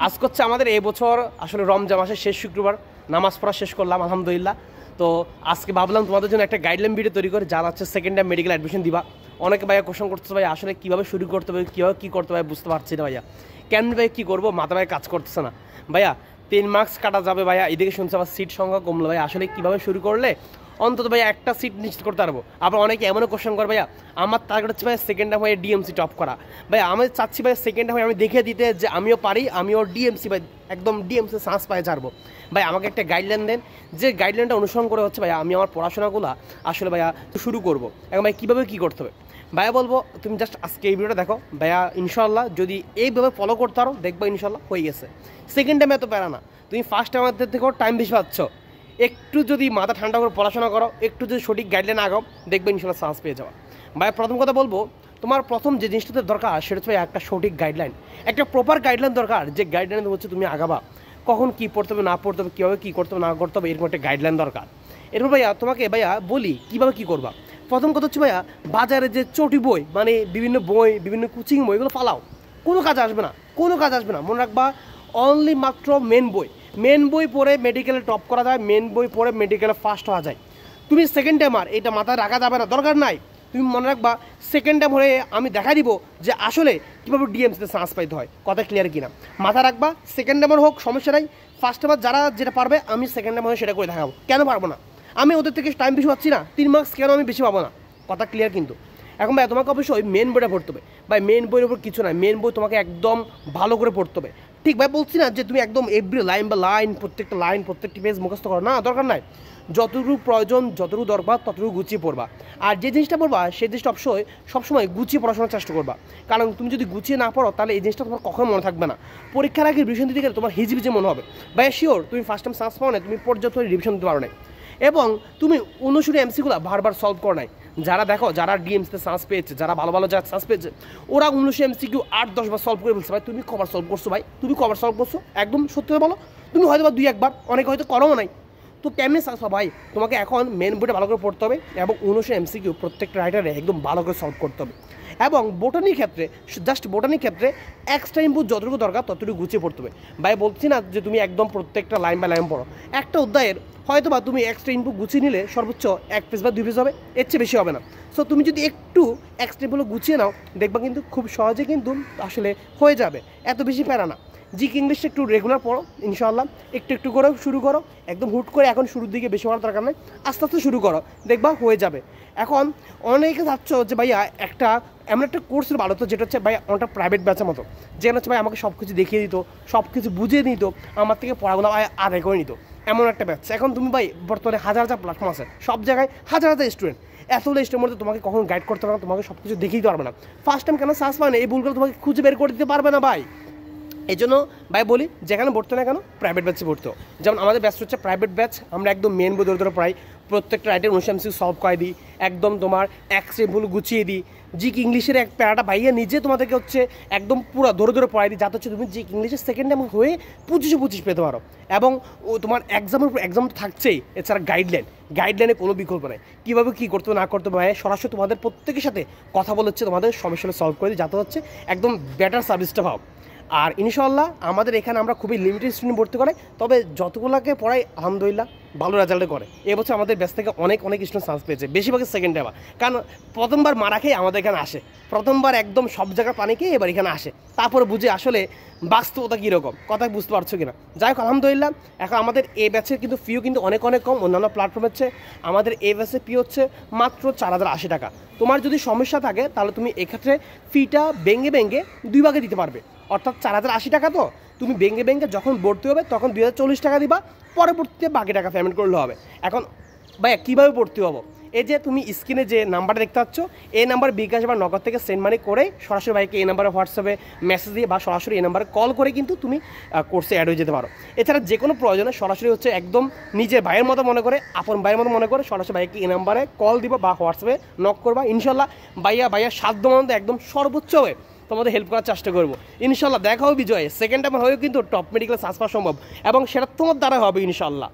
আজকে হচ্ছে আমাদের এই বছর আসলে রমজান মাসের শেষ শুক্রবার নামাজ পড়া শেষ করলাম আলহামদুলিল্লাহ। তো আজকে ভাবলাম তোমাদের জন্য একটা গাইডলাইন ভিডিও তৈরি করে, যারা হচ্ছে সেকেন্ড টাইম মেডিকেল অ্যাডমিশন দিবা। অনেকে ভাইয়া কোশ্চেন করতেছে ভাই আসলে কীভাবে শুরু করতে হবে, কীভাবে কী করতে হবে বুঝতে পারছি না ভাইয়া, কেমন ভাই কী করবো, মাথা ভাই কাজ করতেছে না ভাইয়া। 3 মার্কস কাটা যাবে ভাইয়া, এদিকে শুনছে আবার সিট সংখ্যা কমলো ভাই, আসলে কীভাবে শুরু করলে অন্তত ভাইয়া একটা সিট নিশ্চিত করতে পারবো। আবার অনেকে এমনও কোশ্চেন করে ভাইয়া আমার টার্গেট হচ্ছে ভাই সেকেন্ড হাফ হয়ে ডিএমসি টপ করা। ভাই আমি চাচ্ছি ভাই সেকেন্ড হাফে আমি দেখিয়ে দিতে যে আমিও পারি, আমিও ডিএমসি ভাই একদম ডিএমসি চান্স পাই ছাড়বো। ভাই আমাকে একটা গাইডলাইন দেন, যে গাইডলাইনটা অনুসরণ করে হচ্ছে ভাইয়া আমি আমার পড়াশোনাগুলো আসলে ভাইয়া শুরু করবো। এখন ভাই কীভাবে কী করতে হবে ভাইয়া বলবো, তুমি জাস্ট আজকে এই ভিডিওটা দেখো ভাইয়া। ইনশাল্লাহ যদি এইভাবে ফলো করতে পারো দেখবো ইনশাল্লাহ হয়ে গেছে। সেকেন্ড টাইমে এত প্যারা না, তুমি ফার্স্ট টাইমের থেকেও টাইম বেশি পাচ্ছ। একটু যদি মাথা ঠান্ডা করে পড়াশোনা করো, একটু যদি সঠিক গাইডলাইন আগাও, দেখবে ইনশাল্লাহ চান্স পেয়ে যাওয়া। ভাই প্রথম কথা বলবো, তোমার প্রথম যে জিনিসটাতে দরকার সেটা হচ্ছে একটা সঠিক গাইডলাইন, একটা প্রপার গাইডলাইন দরকার। যে গাইডলাইন হচ্ছে তুমি আগাবা, কখন কী পড়তে হবে না পড়তে হবে, কীভাবে কী করতে হবে না করতে হবে, এরকম একটা গাইডলাইন দরকার। এরপর ভাইয়া তোমাকে ভাইয়া বলি কীভাবে কী করবা। প্রথম কথা হচ্ছে ভাইয়া বাজারে যে চটি বই মানে বিভিন্ন বই, বিভিন্ন কোচিং বই, এগুলো ফালাও, কোনো কাজ আসবে না, কোনো কাজ আসবে না। মনে রাখবা অনলি মাত্র মেন বই পড়ে মেডিকেলে টপ করা যায়, মেন বই পড়ে মেডিকেলে ফার্স্ট হওয়া যায়। তুমি সেকেন্ড টাইমার এটা মাথায় রাখা যাবে না, দরকার নাই। তুমি মনে রাখবা সেকেন্ড টাইম হয়ে আমি দেখা দিব যে আসলে কীভাবে ডিএমসিতে চান্স পাইতে হয়, কথা ক্লিয়ার কিনা মাথা রাখবা। সেকেন্ড টাইমার হোক সমস্যা নাই, ফার্স্ট টাইমার যারা যেটা পারবে আমি সেকেন্ড টাইম হয়ে সেটা করে দেখাবো। কেন পারবো না? আমি ওদের থেকে টাইম বেশি পাচ্ছি না, 3 মার্কস কেন আমি বেশি পাবো না, কথা ক্লিয়ার কিন্তু। এখন ভাই তোমাকে অবশ্যই মেন বইটা পড়তে হবে ভাই, মেন বইয়ের উপর কিছু নাই, মেন বই তোমাকে একদম ভালো করে পড়তে হবে। ঠিক ভাই বলছি না যে তুমি একদম এভরি লাইন বা লাইন প্রত্যেকটা লাইন প্রত্যেকটি পেজ মুখস্থ করো, না দরকার নাই। যতটুকু প্রয়োজন যতটুকু দরকার ততটুকু গুছিয়ে পড়বা। আর যে জিনিসটা পড়বা সেই জিনিসটা অবশ্যই সবসময় গুছিয়ে পড়াশোনার চেষ্টা করবা, কারণ তুমি যদি গুছিয়ে না পড়ো তাহলে এই জিনিসটা তোমার কখনো মনে থাকবে না। পরীক্ষার আগে রিভিশন দিতে গেলে তোমার হিজিবিজি মনে হবে। ভাই শিওর তুমি ফার্স্ট টাইম চান্স পাও না, তুমি পর্যাপ্ত রিভিশন দিতে পারো না, এবং তুমি অনুসরী এমসিগুলো বারবার সলভ করো নাই। যারা দেখো যারা ডিএমসিতে চান্স পেয়েছে, যারা ভালো ভালো যারা চান্স পেয়েছে, ওরা 19 এমসিকিউ 8-10 বার সলভ করে ফেলছে। ভাই তুমি কবার সলভ করছো ভাই, তুমি কবার সলভ করছো একদম সত্যি বলো? তুমি হয়তো বা 2-1 বার, অনেকে হয়তো করো নাই। তো কেমনি চান্স ভাই? তোমাকে এখন মেন বইটা ভালো করে পড়তে হবে এবং 19 এমসিকিউ প্রত্যেকটা রাইটারে একদম ভালো করে সলভ করতে হবে। এবং বোটানির ক্ষেত্রে জাস্ট বোটানির ক্ষেত্রে এক্সট্রা ইনপুট যতটুকু দরকার ততটুকু গুছিয়ে পড়তে হবে। ভাই বলছি না যে তুমি একদম প্রত্যেকটা লাইন বাই লাইন পড়ো, একটা অধ্যায়ের হয়তো বা তুমি এক্সট্রা ইনপুট গুছিয়ে নিলে সর্বোচ্চ 1 পেজ বা 2 পেজ হবে, এর চেয়ে বেশি হবে না। সো তুমি যদি একটু এক্সট্রা ইনপুট গুছিয়ে নাও দেখবা কিন্তু খুব সহজে কিন্তু আসলে হয়ে যাবে, এত বেশি প্যারা না। জিকে ইংলিশটা একটু রেগুলার পড়ো ইনশাআল্লাহ, একটু একটু করে শুরু করো, একদম হুট করে এখন শুরুর দিকে বেশি হওয়ার দরকার নেই, আস্তে আস্তে শুরু করো, দেখবা হয়ে যাবে। এখন অনেকে চাচ্ছ যে ভাইয়া এমন একটা কোর্সের ভালো তো, যেটা হচ্ছে ভাই অনেকটা প্রাইভেট ব্যাচের মতো, যেটা হচ্ছে ভাই আমাকে সব কিছু দেখিয়ে দিত, সব কিছু বুঝিয়ে দিত, আমার থেকে পড়াগুলো আদায় করে নিত, এমন একটা ব্যাচ। এখন তুমি ভাই বর্তমানে হাজার প্ল্যাটফর্ম আছে, সব জায়গায় হাজার স্টুডেন্ট, এতগুলো স্টুডেন্টের মধ্যে তোমাকে কখনো গাইড করতে পারবে না, তোমাকে সব কিছু দেখিয়ে দিতে পারবে না। ফার্স্ট টাইম কেন চান্স পায় না, এই ভুলগুলো তোমাকে খুঁজে বের করে দিতে পারবে না ভাই। এই জন্য ভাই বলি যেখানে ভর্তি না কেন প্রাইভেট ব্যাচে ভর্তি হোক। যেমন আমাদের ব্যাচ হচ্ছে প্রাইভেট ব্যাচ, আমরা একদম মেন বই ধরে প্রায় প্রত্যেকটা রাইটের 19 এমসিকিউ সলভ করে দিই, একদম তোমার এক্সরে ভুল গুছিয়ে দিই। জিকে ইংলিশের এক প্যারাটা ভাইয়া নিজে তোমাদেরকে হচ্ছে একদম পুরো ধরে পড়াই দিই, যাতে হচ্ছে তুমি জিকে ইংলিশের সেকেন্ড টাইম হয়ে 25 পেতে পারো। এবং ও তোমার এক্সাম তো থাকছেই, এছাড়া গাইডলাইনে কোনো বিকল্প নেই, কীভাবে কী করতে না করতে ভাই সরাসরি তোমাদের প্রত্যেকের সাথে কথা বলে হচ্ছে তোমাদের সমস্যাটা সলভ করে দিই, যাতে হচ্ছে একদম বেটার সার্ভিসটা পাও। আর ইনশাআল্লাহ আমাদের এখানে আমরা খুবই লিমিটেড স্টুডেন্ট ভর্তি করাই, তবে যতগুলোকে পড়াই আলহামদুলিল্লাহ ভালো রেজাল্টে করে। এবছর আমাদের ব্যাচ থেকে অনেক স্টুডেন্ট চান্স পেয়েছে, বেশিরভাগই সেকেন্ড টাইমার, কারণ প্রথমবার মারা খেয়ে আমাদের এখানে আসে, প্রথমবার একদম সব জায়গায় পানি খেয়ে এবার এখানে আসে, তারপরে বুঝে আসলে বাস্তবতা কীরকম, কথা বুঝতে পারছো কিনা। যাই হোক আলহামদুলিল্লাহ, এখন আমাদের এই ব্যাচের কিন্তু ফিও কিন্তু অনেক কম, অন্যান্য প্ল্যাটফর্মের চেয়ে আমাদের এই ব্যাচের ফি হচ্ছে মাত্র 4080 টাকা। তোমার যদি সমস্যা থাকে তাহলে তুমি এক্ষেত্রে ফিটা ভেঙে 2 ভাগে দিতে পারবে, অর্থাৎ 4080 টাকা তো তুমি ভেঙে যখন ভর্তি হবে তখন 2040 টাকা দিবা, পরবর্তীতে বাকি টাকা পেমেন্ট করলে হবে। এখন ভাইয়া কীভাবে ভর্তি হবো, এই যে তুমি স্ক্রিনে যে নাম্বারটা দেখতে পাচ্ছ এই নাম্বার বিকাশ বা নগদ থেকে সেন্ড মানি করে সরাসরি ভাইকে এই নাম্বারে হোয়াটসঅ্যাপে মেসেজ দিয়ে বা সরাসরি এই নাম্বারে কল করে কিন্তু তুমি কোর্সে অ্যাড হয়ে যেতে পারো। এছাড়া যে কোনো প্রয়োজনে সরাসরি হচ্ছে একদম নিজের ভাইয়ের মতো মনে করে, আপন ভাইয়ের মতো মনে করে সরাসরি ভাইকে এই নাম্বারে কল দিবা বা হোয়াটসঅ্যাপে নক করবা। ইনশাল্লাহ ভাইয়া সাধ্য মতো একদম সর্বোচ্চ হয়ে তোমাদের হেল্প করার চেষ্টা করবো। ইনশাল্লাহ দেখা হবে বিজয়, সেকেন্ড টাইম হয়েও কিন্তু টপ মেডিকেল চান্স পাওয়া সম্ভব এবং সেটা তোমার দ্বারা হবে ইনশাল্লাহ।